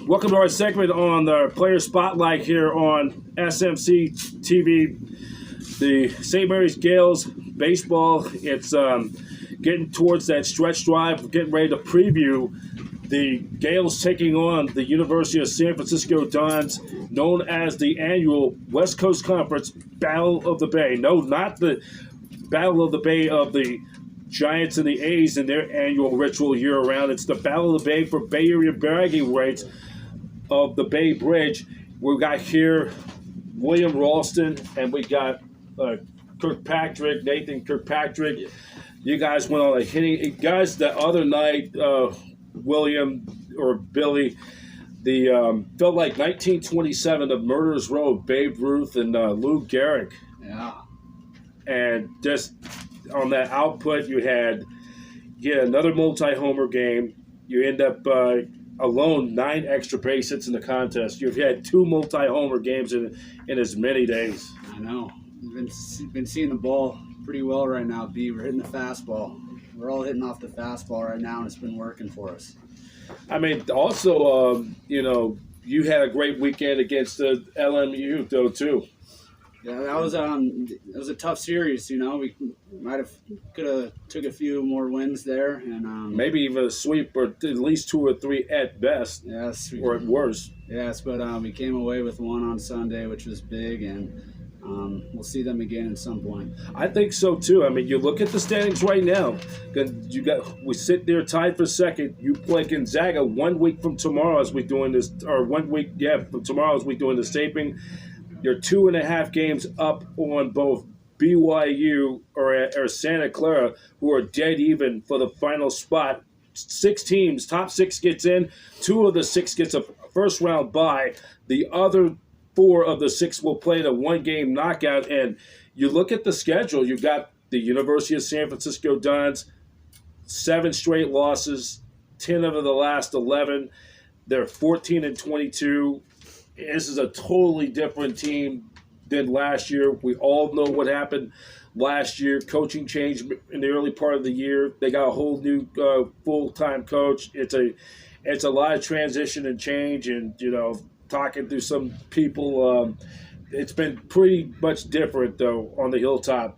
Welcome to our segment on the Player Spotlight here on Smc-Tv. The St. Mary's Gaels baseball, it's getting towards that stretch drive. We're getting ready to preview the Gaels taking on the University of San Francisco Dons, known as the annual West Coast Conference Battle of the Bay. No, not the Battle of the Bay of the Giants and the A's in their annual ritual year-round. It's the Battle of the Bay for Bay Area bragging rights of the Bay Bridge. We've got here William RALSTON, and we got Kirkpatrick, Nathan Kirkpatrick. Yeah. You guys went on a hitting. Guys, the other night, William or Billy, the felt like 1927 of Murderers Row, Babe Ruth and Lou Gehrig. Yeah. And just on that output, you had another multi-homer game. You end up alone 9 extra base hits in the contest. You've had 2 multi-homer games in as many days. I know. We've been seeing the ball pretty well right now, B. We're hitting the fastball. We're all hitting off the fastball right now, and it's been working for us. I mean, also, you had a great weekend against the LMU, though, too. Yeah, that was it was a tough series. We could have took a few more wins there, and maybe even a sweep, or at least 2 or 3 at best. Yes, or at worst. Yes, but we came away with 1 on Sunday, which was big, and we'll see them again at some point. I think so too. I mean, you look at the standings right now. We sit there tied for second. You play Gonzaga 1 week from tomorrow as we're doing this, or 1 week, from tomorrow as we're doing this taping. You're 2.5 games up on both BYU or Santa Clara, who are dead even for the final spot. 6 teams, top 6 gets in. 2 of the 6 gets a first round bye. The other 4 of the 6 will play the 1-game knockout. And you look at the schedule, you've got the University of San Francisco Dons, 7 straight losses, 10 of the last 11. They're 14-22. This is a totally different team than last year. We all know what happened last year. Coaching change in the early part of the year. They got a whole new full-time coach. It's a lot of transition and change, and talking to some people, it's been pretty much different though on the hilltop.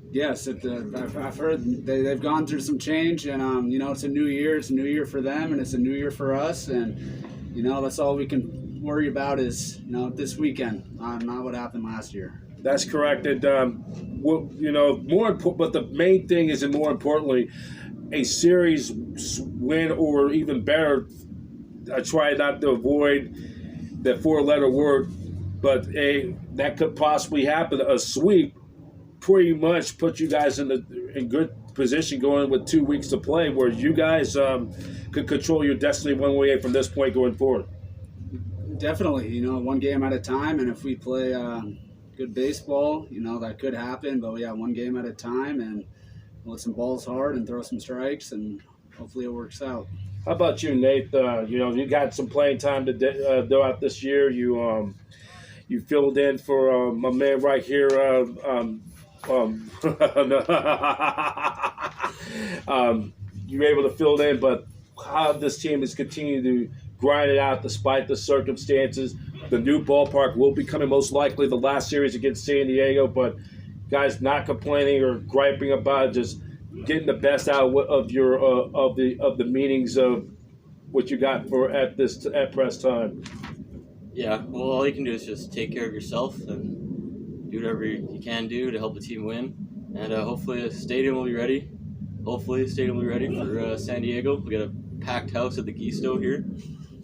Yes, I've heard they've gone through some change, and it's a new year. It's a new year for them, and it's a new year for us, and that's all we can worry about is this weekend, not what happened last year. That's correct, and more important. But the main thing is, and more importantly, a series win, or even better. I try not to avoid the 4-letter word, but that could possibly happen. A sweep pretty much put you guys in good position going with 2 weeks to play, where you guys could control your destiny one way from this point going forward. Definitely, 1 game at a time, and if we play good baseball, that could happen. But 1 game at a time, and we'll hit some balls hard and throw some strikes, and hopefully it works out. How about you, Nate? You got some playing time throughout this year. You filled in for my man right here. You were able to fill in, but how this team has continued to grind it out despite the circumstances. The new ballpark will be coming most likely the last series against San Diego, but guys not complaining or griping about it, just getting the best out of your of the meetings of what you got at press time. Yeah, well, all you can do is just take care of yourself and do whatever you can do to help the team win. And hopefully the stadium will be ready. Hopefully the stadium will be ready for San Diego. We got a packed house at the Gisto here.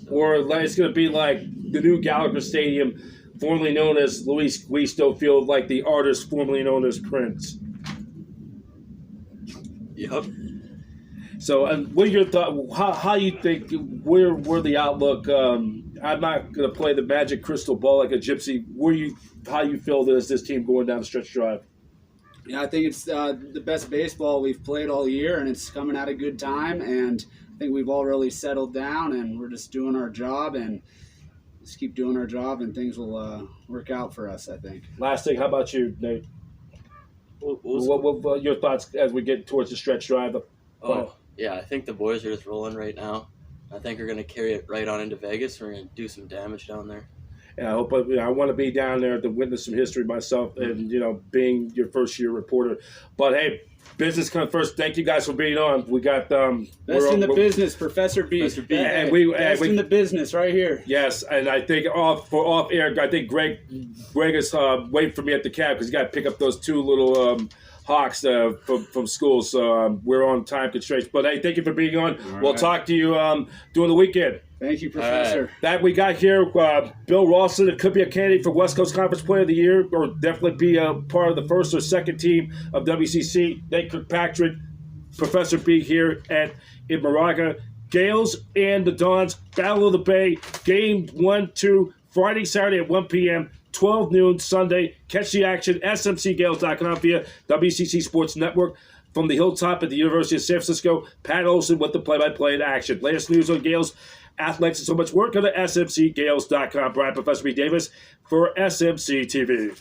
So. Or it's going to be like the new Gallagher Stadium, formerly known as Luis Gisto Field, like the artist formerly known as Prince. Yep. So, what are your thoughts? How you think? Where the outlook? I'm not going to play the magic crystal ball like a gypsy. How you feel this team going down the stretch drive? Yeah, I think it's the best baseball we've played all year, and it's coming at a good time. And I think we've all really settled down, and we're just doing our job, and just keep doing our job, and things will work out for us, I think. Last thing, how about you, Nate? What your thoughts as we get towards the stretch drive? Oh, yeah, I think the boys are just rolling right now. I think we're going to carry it right on into Vegas. We're going to do some damage down there. And I hope I want to be down there to witness some history myself, and being your first year reporter. But hey, business comes first. Thank you guys for being on. We got best in the business, Professor B. Professor B. And best in the business right here. Yes, and I think off air, I think Greg is waiting for me at the cab because he got to pick up those two little hawks from school. So we're on time constraints. But hey, thank you for being on. We'll talk to you during the weekend. Thank you, Professor. That we got here, Bill RALSTON. It could be a candidate for West Coast Conference Player of the Year, or definitely be a part of the first or second team of WCC. Nate Kirkpatrick, Professor B here in Moraga. Gaels and the Dons, Battle of the Bay, Game 1-2, Friday, Saturday at 1 p.m., 12 noon, Sunday. Catch the action, smcgales.com via WCC Sports Network. From the hilltop at the University of San Francisco, Pat Olson with the play-by-play in action. Latest news on Gaels athletics and so much work on the smcgales.com. Brian Professor B. Davis for SMC TV.